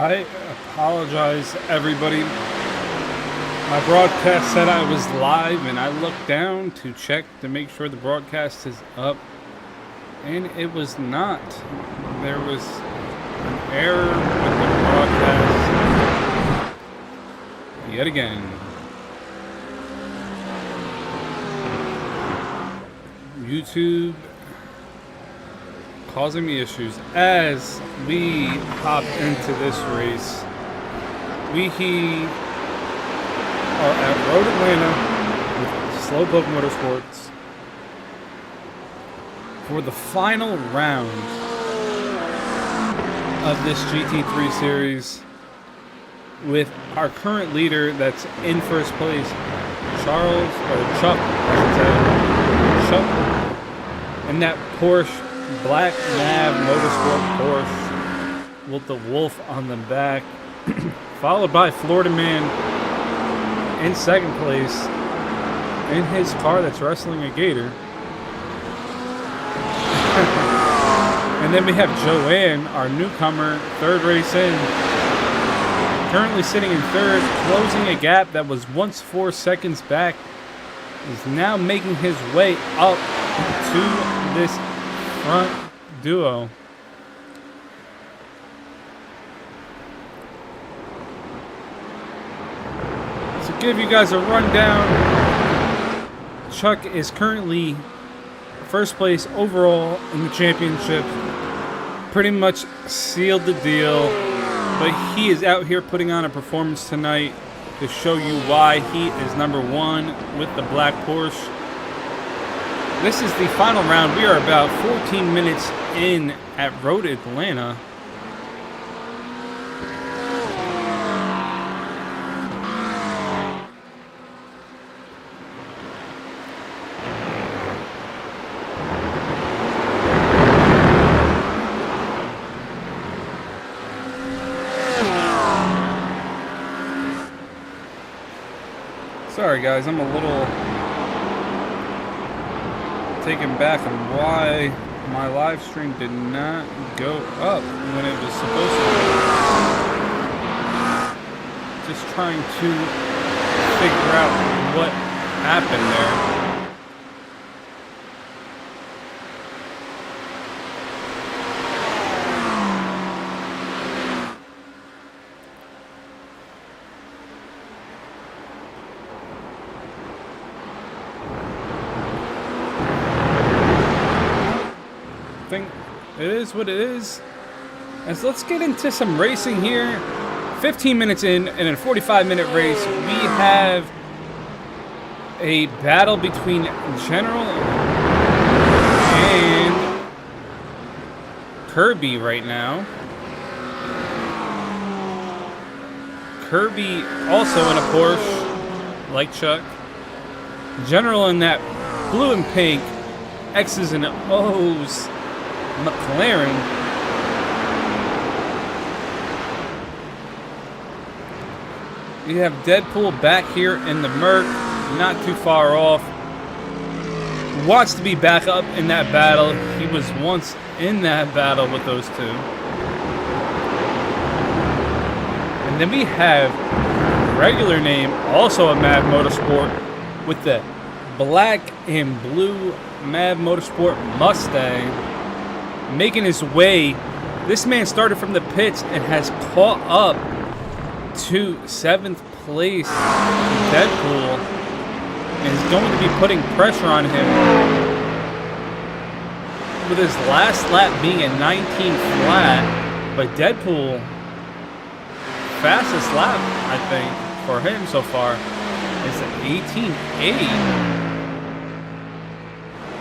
I apologize, everybody. My broadcast said I was live, and I looked down to check to make sure the broadcast is up, and it was not. There was an error with the broadcast yet again. YouTube causing me issues as we hop into this race. We are at Road Atlanta with Poke Motorsports for the final round of this GT3 series with our current leader that's in first place, Chuck, I should say, Chuck, and that Porsche, Black Nav Motorsport Porsche with the wolf on the back, followed by Florida Man in second place in his car that's wrestling a gator. And then we have Joanne, our newcomer, third race in, currently sitting in third, closing a gap that was once 4 seconds back, is now making his way up to this front duo. To give you guys a rundown, Chuck is currently first place overall in the championship. Pretty much sealed the deal, but he is out here putting on a performance tonight to show you why he is number one with the black Porsche. This is the final round. We are about 14 minutes in at Road Atlanta. Sorry guys, I'm a little taken back on why my live stream did not go up when it was supposed to. Just trying to figure out what happened there. It is what it is. And so let's get into some racing here. 15 minutes in a 45-minute race, we have a battle between General and Kirby right now. Kirby also in a Porsche, like Chuck. General in that blue and pink X's and O's McLaren. We have Deadpool back here in the Merc, not too far off. Wants to be back up in that battle. He was once in that battle with those two. And then we have regular name, also a Mav Motorsport, with the black and blue Mav Motorsport Mustang, making his way. This man started from the pits and has caught up to 7th place Deadpool, and is going to be putting pressure on him with his last lap being a 19 flat. But Deadpool, fastest lap I think for him so far is an 18.8.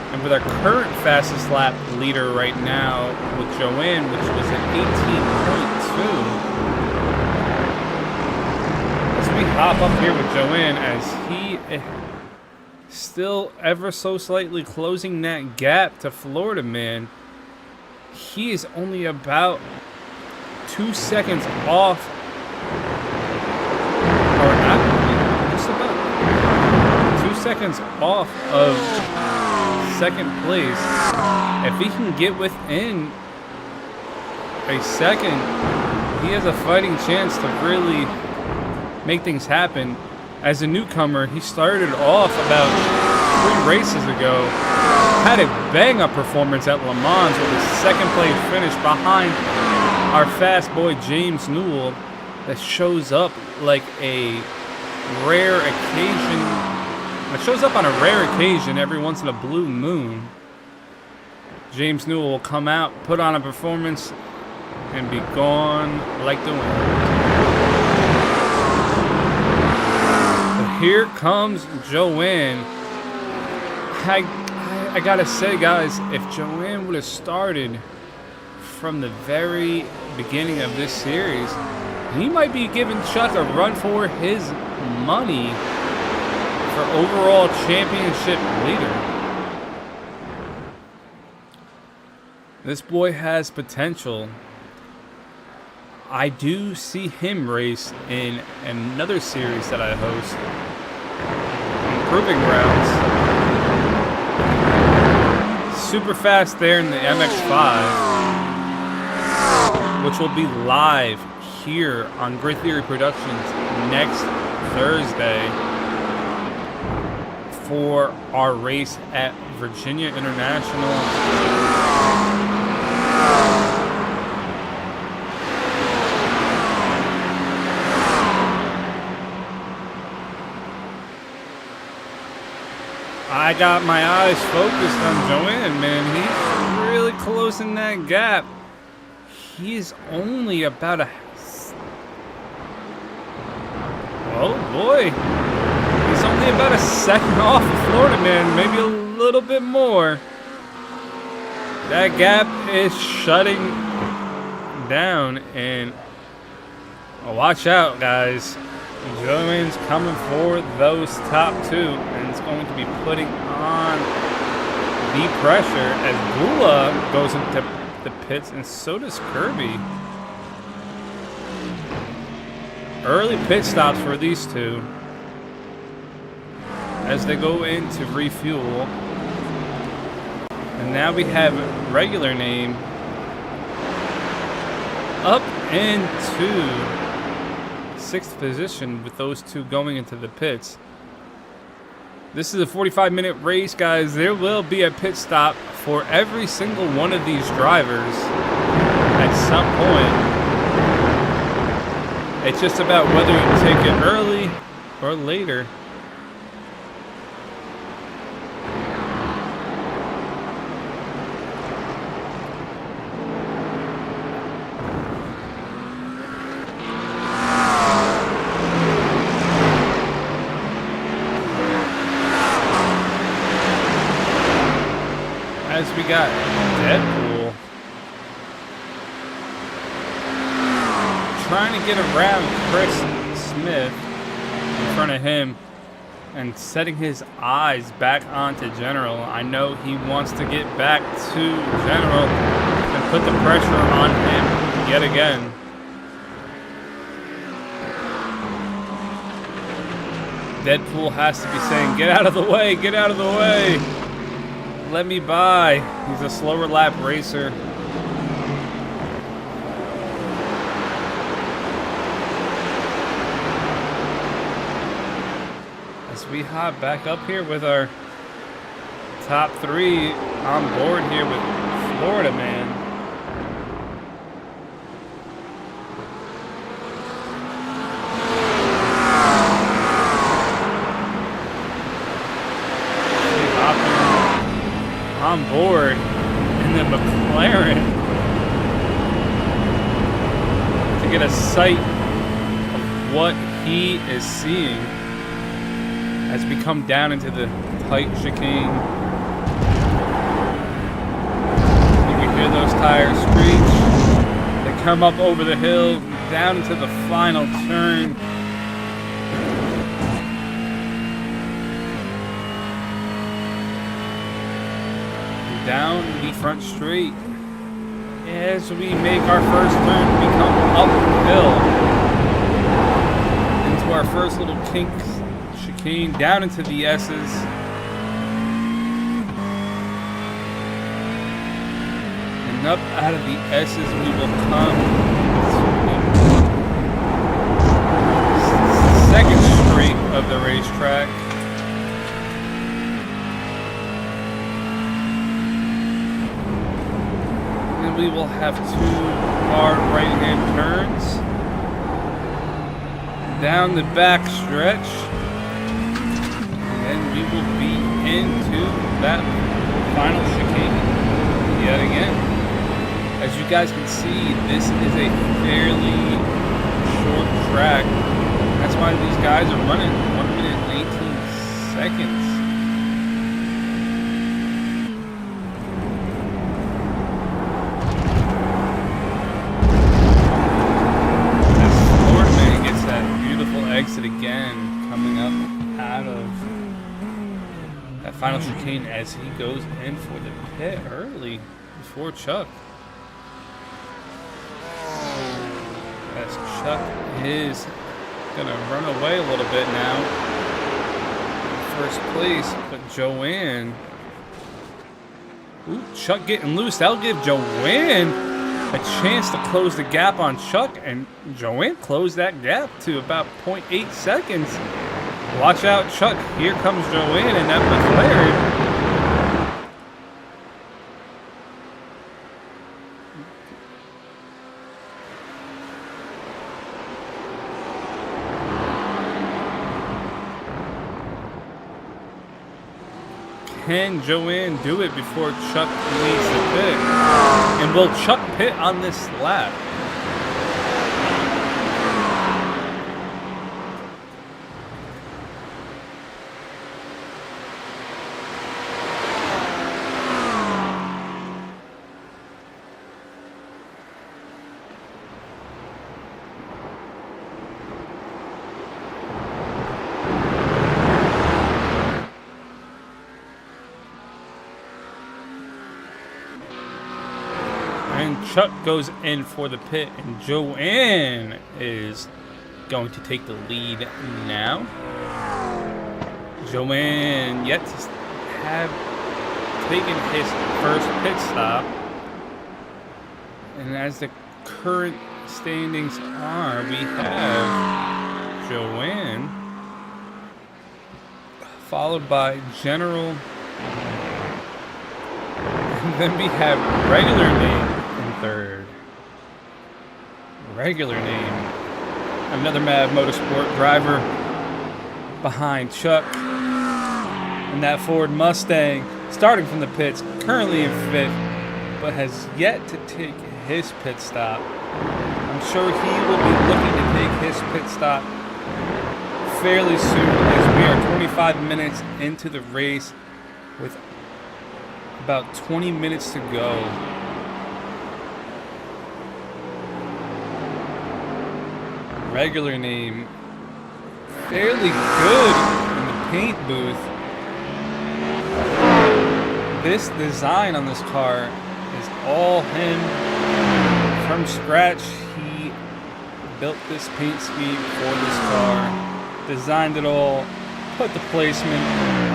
And with our current fastest lap leader right now with Joanne, which was at 18.2. As we hop up here with Joanne, as he is still ever so slightly closing that gap to Florida Man. He is only about 2 seconds off, or not, just about 2 seconds off of second place. If he can get within a second he has a fighting chance to really make things happen. As a newcomer, he started off about 3 races ago, had a bang-up performance at Le Mans with a second-place finish behind our fast boy James Newell that shows up like a rare occasion. It shows up on a rare occasion every once in a blue moon. James Newell will come out, put on a performance, and be gone like the wind. But here comes Joanne. I gotta say, guys, if Joanne would have started from the very beginning of this series, he might be giving Chuck a run for his money for overall championship leader. This boy has potential. I do see him race in another series that I host, Proving Grounds. Super fast there in the MX-5, which will be live here on Grid Theory Productions next Thursday for our race at Virginia International. I got my eyes focused on Joanne, man. He's really closing that gap. He's only about a... Oh boy. He's only about a second off of Florida Man, maybe a little bit more. That gap is shutting down, and watch out, guys. Joanne's coming for those top 2, and it's going to be putting on the pressure as Bula goes into the pits, and so does Kirby. Early pit stops for these two as they go in to refuel. And now we have regular name up into 6th position with those two going into the pits. This is a 45-minute race, guys. There will be a pit stop for every single one of these drivers at some point. It's just about whether you take it early or later. As we got Deadpool trying to get around Chris Smith in front of him and setting his eyes back onto General. I know he wants to get back to General and put the pressure on him yet again. Deadpool has to be saying, "Get out of the way, get out of the way. Let me by." He's a slower lap racer. As we hop back up here with our top 3 on board here with Florida Man. On board in the McLaren to get a sight of what he is seeing as we come down into the tight chicane. You can hear those tires screech. They come up over the hill, down into the final turn. Down the front straight as we make our first turn. We come uphill into our first little kink chicane, down into the Esses, and And up out of the S's we will come to the second straight of the racetrack. And we will have 2 hard right-hand turns down the back stretch. And we will be into that final chicane yet again. As you guys can see, this is a fairly short track. That's why these guys are running 1 minute and 18 seconds. As Florida Man gets that beautiful exit again, coming up out of that final chicane as he goes in for the pit early before Chuck. As Chuck is gonna run away a little bit now in first place, but Joanne, ooh, Chuck getting loose. That'll give Joanne a chance to close the gap on Chuck, and Joanne closed that gap to about 0.8 seconds. Watch out, Chuck. Here comes Joanne in that McLaren. Can Joanne do it before Chuck leaves the pit? And will Chuck pit on this lap? And Chuck goes in for the pit, and Joanne is going to take the lead now. Joanne yet to have taken his first pit stop. And as the current standings are, we have Joanne, followed by General, and then we have Regular Name in third. Regular Name, another Mad Motorsport driver behind Chuck. And that Ford Mustang, starting from the pits, currently in fifth, but has yet to take his pit stop. I'm sure he will be looking to take his pit stop fairly soon, as we are 25 minutes into the race with about 20 minutes to go. Regular Name, fairly good in the paint booth. This design on this car is all him from scratch. He built this paint scheme for this car, designed it all, put the placement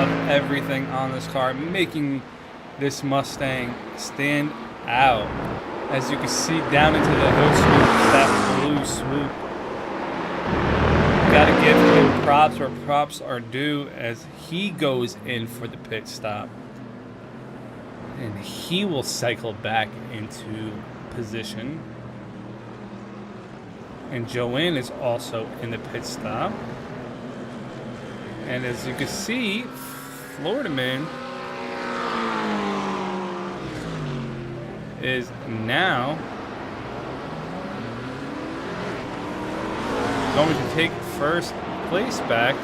of everything on this car, making this Mustang stand out. As you can see down into the hood swoop, that blue swoop. Gotta give him props where props are due, as he goes in for the pit stop. And he will cycle back into position. And Joanne is also in the pit stop. And as you can see, Florida Man is now going to take first place back.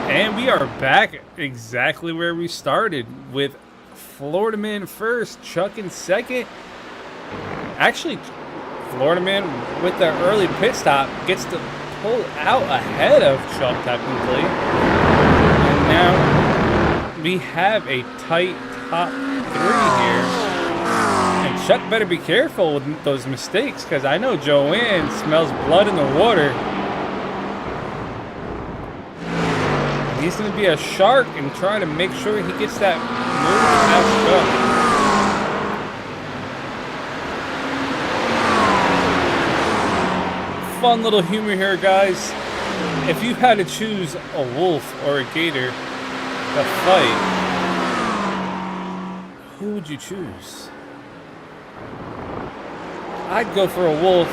And we are back exactly where we started, with Florida Man first, Chuck in second. Actually, Florida Man with the early pit stop gets to pull out ahead of Chuck technically. And now we have a tight top three here. And Chuck better be careful with those mistakes, because I know Joanne smells blood in the water. He's going to be a shark and try to make sure he gets that past Chuck. Fun little humor here, guys. If you had to choose a wolf or a gator to fight, who would you choose? I'd go for a wolf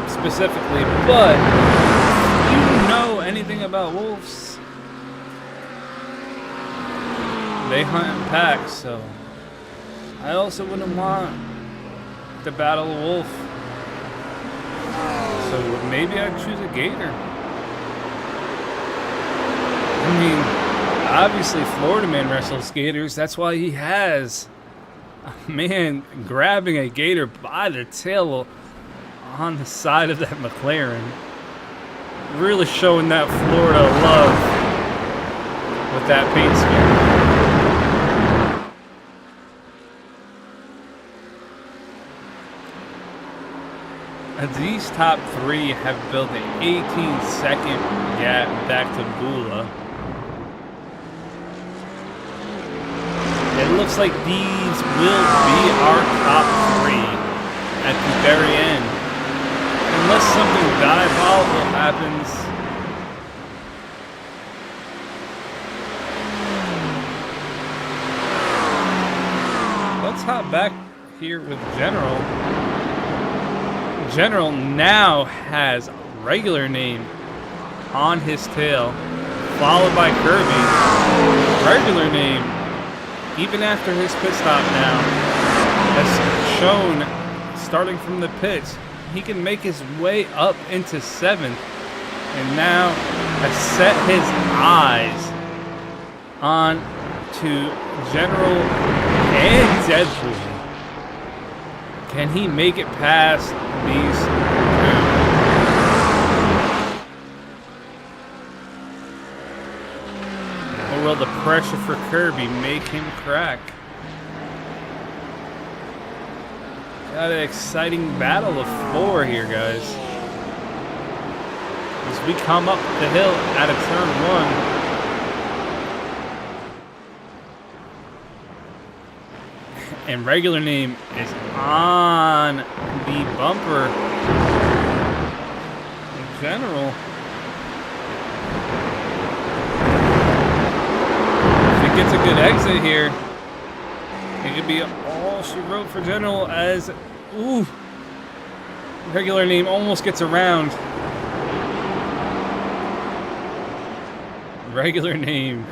specifically, but if you know anything about wolves, they hunt in packs, so I also wouldn't want to battle a wolf. So maybe I'd choose a gator. I mean, obviously Florida Man wrestles gators. That's why he has a man grabbing a gator by the tail on the side of that McLaren. Really showing that Florida love with that paint scheme. These top three have built an 18-second gap back to Bula. It looks like these will be our top three at the very end. Unless something diabolical happens. Let's hop back here with General. General now has regular name on his tail, followed by Kirby. Regular name, even after his pit stop now, has shown, starting from the pits, he can make his way up into 7th, and now has set his eyes on to General and Deadpool. Can he make it past these two? Or will the pressure for Kirby make him crack? Got an exciting battle of 4 here, guys. As we come up the hill out of turn 1. And regular name is on the bumper. In general, if it gets a good exit here, it could be all she wrote for General as, ooh, regular name almost gets around. Regular name.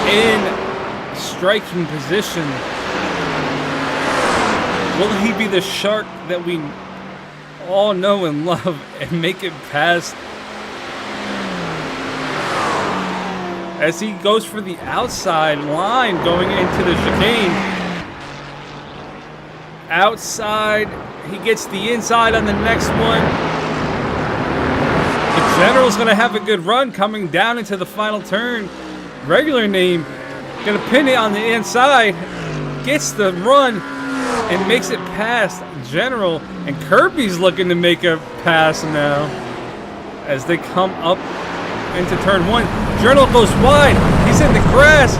In striking position. Will he be the shark that we all know and love and make it past? As he goes for the outside line going into the chicane. Outside, he gets the inside on the next one. The General's gonna have a good run coming down into the final turn. Regular name, gonna pin it on the inside, gets the run, and makes it past General. And Kirby's looking to make a pass now as they come up into turn 1. General goes wide, he's in the grass.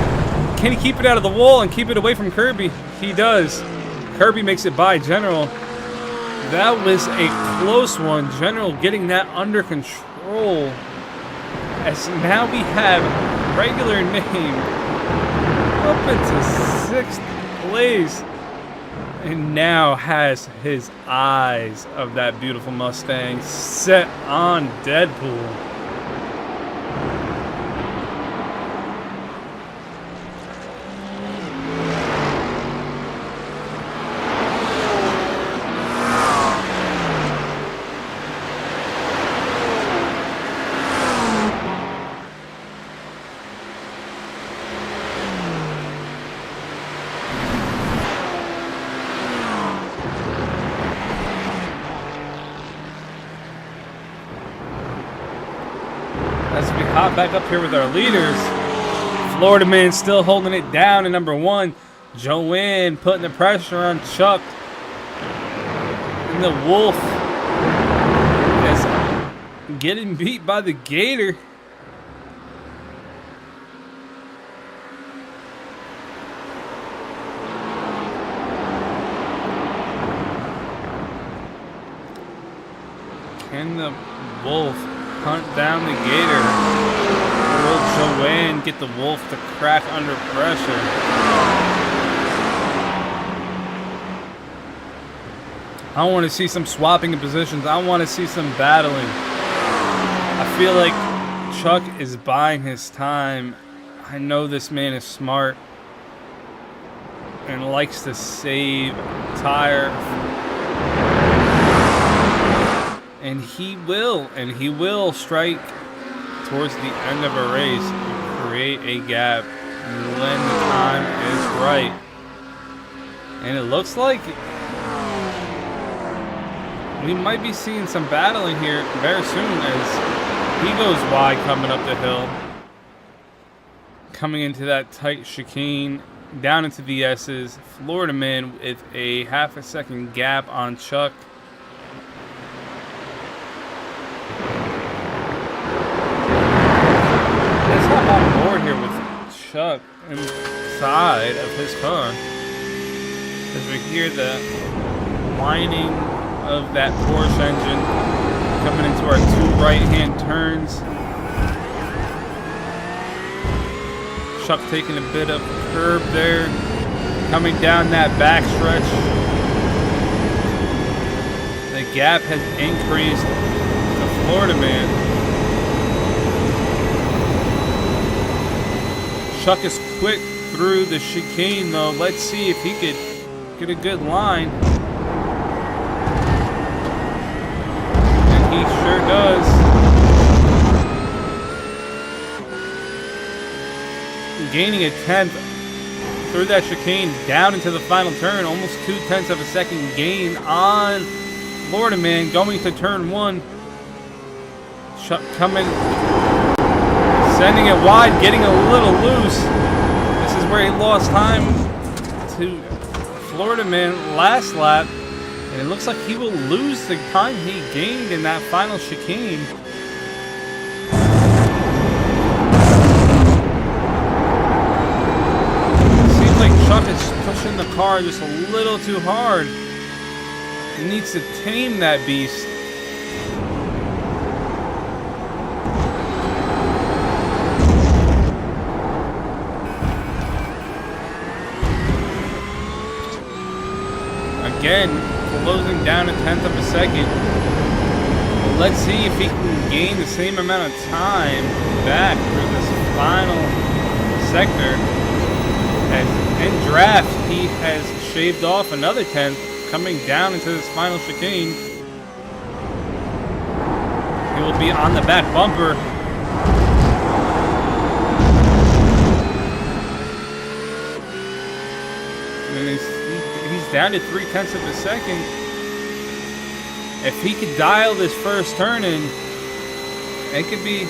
Can he keep it out of the wall and keep it away from Kirby? He does. Kirby makes it by General. That was a close one. General getting that under control. As now we have regular name up into 6th place, and now has his eyes of that beautiful Mustang set on Deadpool. As we hop back up here with our leaders, Florida Man still holding it down in number 1. Joanne putting the pressure on Chuck. And the Wolf is getting beat by the Gator. Can the Wolf hunt down the Gator? Will Joanne get the Wolf to crack under pressure? I want to see some swapping of positions. I want to see some battling. I feel like Chuck is buying his time. I know this man is smart and likes to save tire. And he will strike towards the end of a race and create a gap when the time is right. And it looks like we might be seeing some battling here very soon as he goes wide coming up the hill. Coming into that tight chicane, down into the S's. Florida man with a half a second gap on Chuck. Let's hop on board here with Chuck inside of his car as we hear the whining of that Porsche engine coming into our two right-hand turns. Chuck taking a bit of curb there, coming down that back stretch. The gap has increased to Florida man. Chuck is quick through the chicane though. Let's see if he could get a good line. And he sure does. Gaining a tenth through that chicane down into the final turn. Almost 0.2 of a second gain on Florida man going to turn one. Chuck coming, sending it wide, getting a little loose. This is where he lost time to Florida man last lap. And it looks like he will lose the time he gained in that final chicane. Chuck is pushing the car just a little too hard. He needs to tame that beast. Again, closing down 1/10 of a second. Let's see if he can gain the same amount of time back for this final sector. As in draft, he has shaved off another 10th, coming down into this final chicane. He will be on the back bumper. And he's down to 0.3 of a second. If he could dial this first turn in, it could be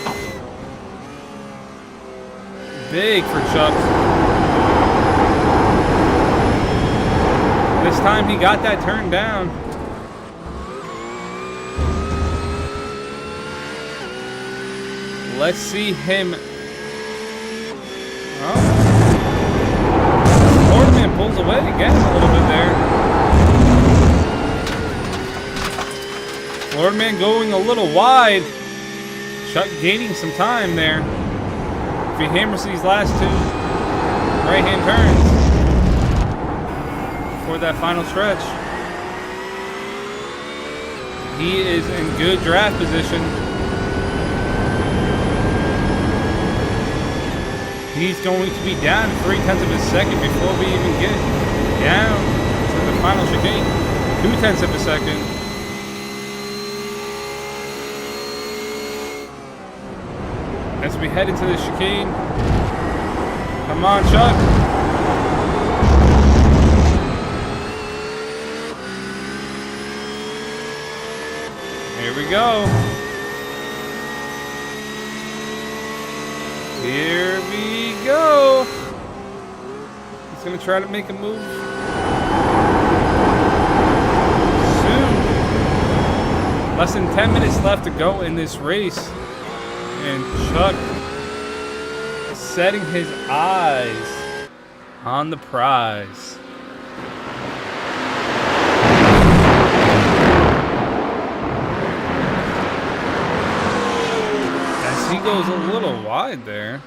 big for Chuck. This time he got that turn down. Let's see him. Oh. Florida man pulls away again a little bit there. Florida man going a little wide. Chuck gaining some time there. If he hammers these last two right-hand turns for that final stretch, he is in good draft position. He's going to be down 0.3 of a second before we even get down to the final chicane. 0.2 of a second. As we head into the chicane. Come on, Chuck. Here we go. Here we go. He's going to try to make a move soon. Less than 10 minutes left to go in this race. And Chuck setting his eyes on the prize. As he goes a little wide there.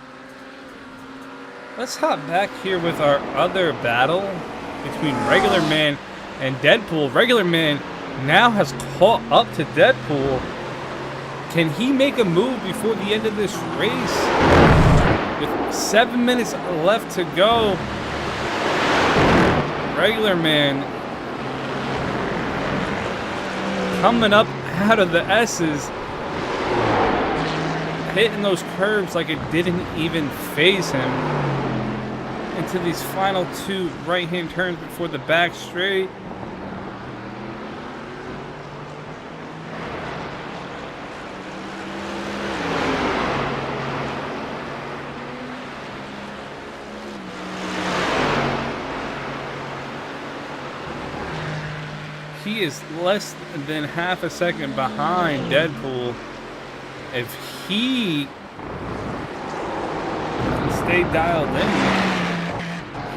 Let's hop back here with our other battle between Regular Man and Deadpool. Regular Man now has caught up to Deadpool. Can he make a move before the end of this race? With 7 minutes left to go, Regular Man coming up out of the S's, hitting those curves like it didn't even phase him. Into these final 2 right-hand turns before the back straight. He is less than half a second behind Deadpool. If he can stay dialed in,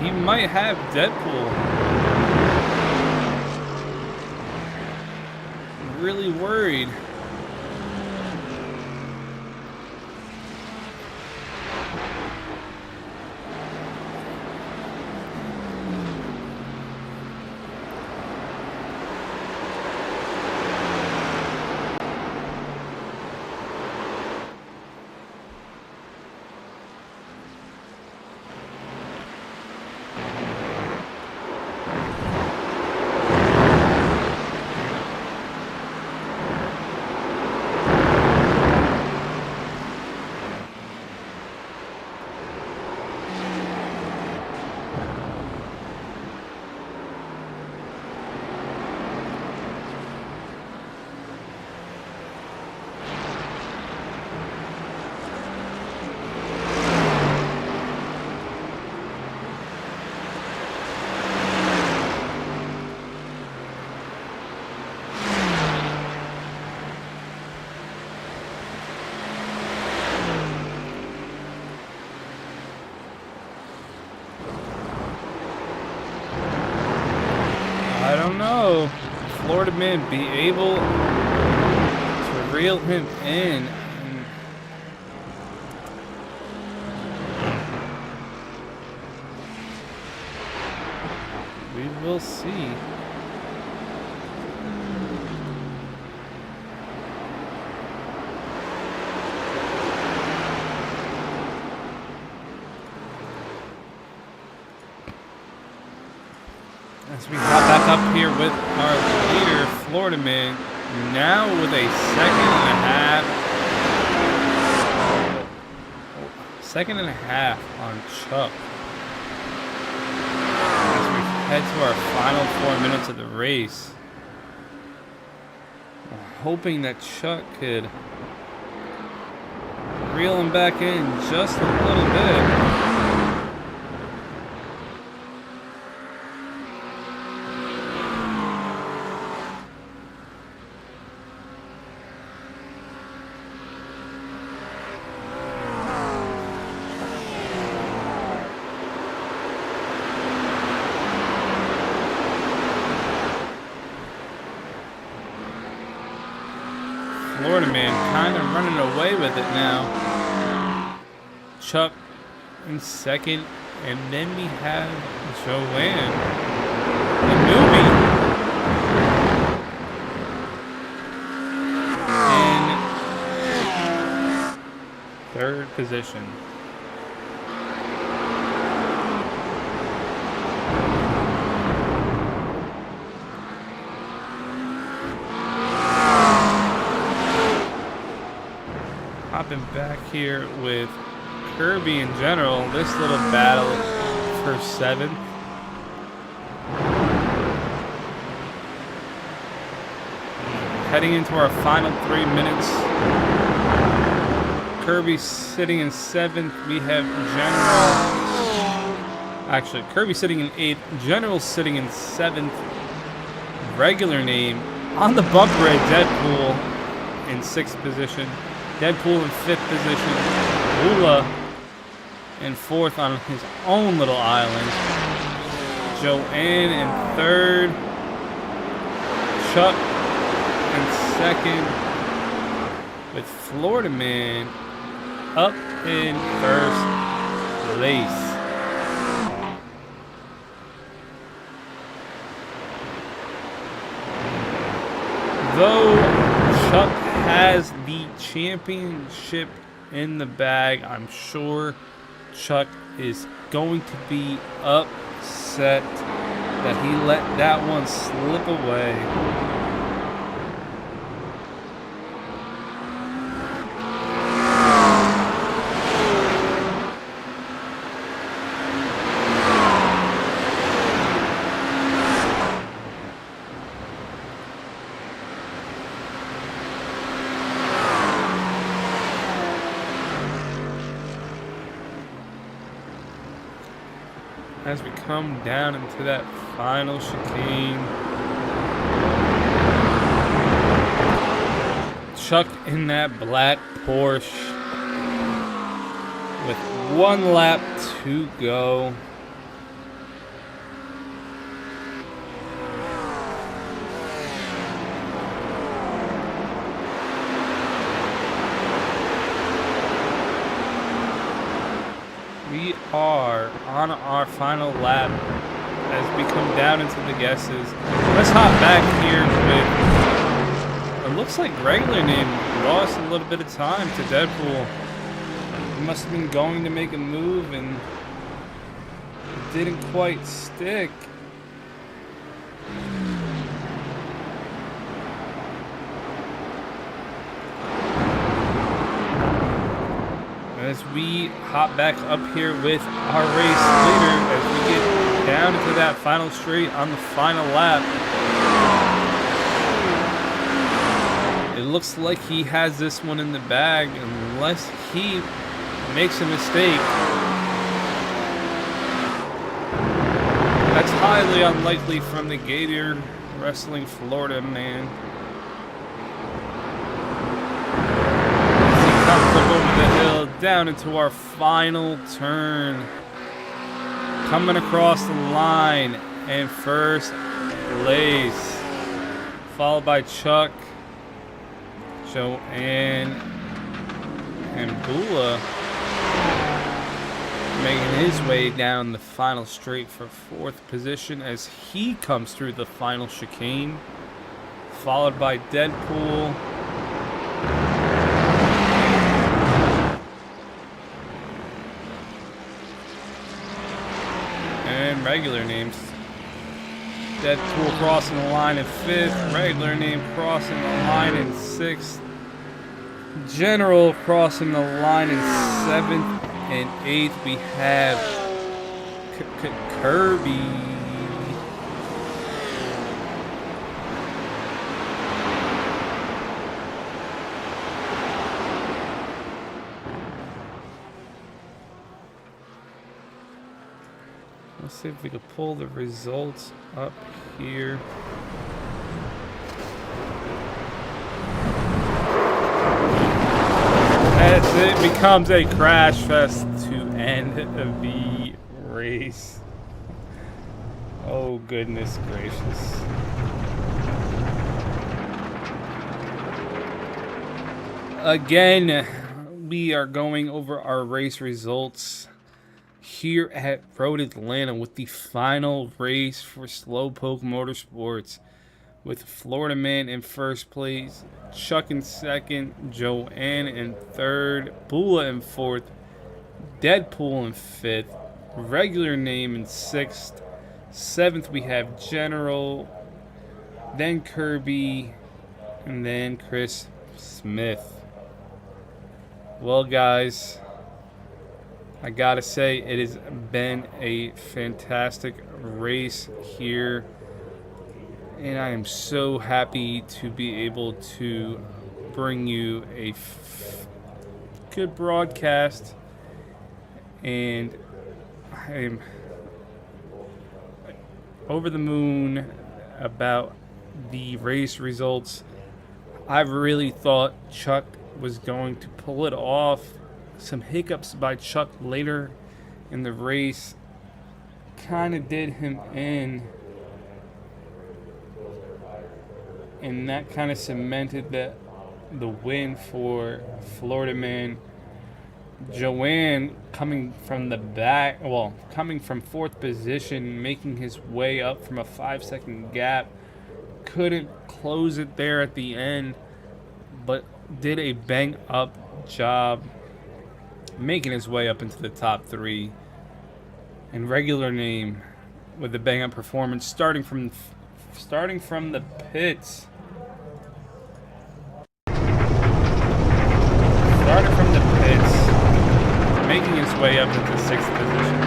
he might have Deadpool. I'm really worried. I don't know. Florida Man be able to reel him in. We will see. As we hop back up here with our leader, Florida Man, now with a second and a half on Chuck. As we head to our final 4 minutes of the race, we're hoping that Chuck could reel him back in just a little bit. Florida Man kind of running away with it now. Chuck in second, and then we have Joanne, the newbie, in third position. Hopping back here with Kirby in general, this little battle for 7th. Heading into our final 3 minutes. Kirby sitting in 7th. We have General. Actually, Kirby sitting in 8th. General sitting in 7th. Regular name On the bumper raid, Deadpool in 6th position. Deadpool in 5th position. Bula in 4th on his own little island. Joanne in 3rd. Chuck in 2nd. With Florida Man up in 1st place. Though Chuck has the championship in the bag, I'm sure Chuck is going to be upset that he let that one slip away. As we come down into that final chicane, Chuck in that black Porsche with 1 lap to go. We are on our final lap as we come down into the guesses. Let's hop back here with, it looks like regular name lost a little bit of time to Deadpool. He must have been going to make a move and it didn't quite stick. As we hop back up here with our race leader as we get down into that final straight on the final lap. It looks like he has this one in the bag unless he makes a mistake. That's highly unlikely from the Gator Wrestling Florida Man. Over the hill, down into our final turn. Coming across the line in 1st place. Followed by Chuck, Joanne, and Bula. Making his way down the final straight for 4th position as he comes through the final chicane. Followed by Deadpool. And regular names. Deadpool crossing the line in 5th. Regular name crossing the line in 6th. General crossing the line in 7th and 8th. We have Kirby. Let's see if we can pull the results up here. As it becomes a crash fest to end the race. Oh, goodness gracious. Again, we are going over our race results here at Road Atlanta with the final race for Slowpoke Motorsports, with Florida Man in 1st place, Chuck in 2nd, Joanne in 3rd, Bula in 4th, Deadpool in 5th, regular name in 6th, 7th we have General, then Kirby, and then Chris Smith. Well, guys, I gotta say, it has been a fantastic race here, and I am so happy to be able to bring you a good broadcast, and I am over the moon about the race results. I really thought Chuck was going to pull it off. Some hiccups by Chuck later in the race kind of did him in, and that kind of cemented the win for Florida man. Joanne coming from the back, well, coming from fourth position, making his way up from a 5-second gap. Couldn't close it there at the end, but did a bang up job making his way up into the top 3. And regular name with a bang up performance starting from the pits. Started from the pits, making his way up into 6th position.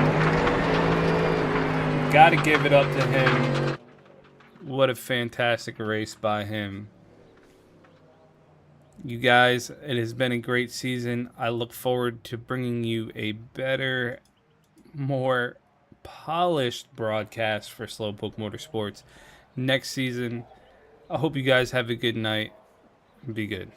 Gotta give it up to him. What a fantastic race by him. You guys, it has been a great season. I look forward to bringing you a better, more polished broadcast for Slowpoke Motorsports next season. I hope you guys have a good night. Be good.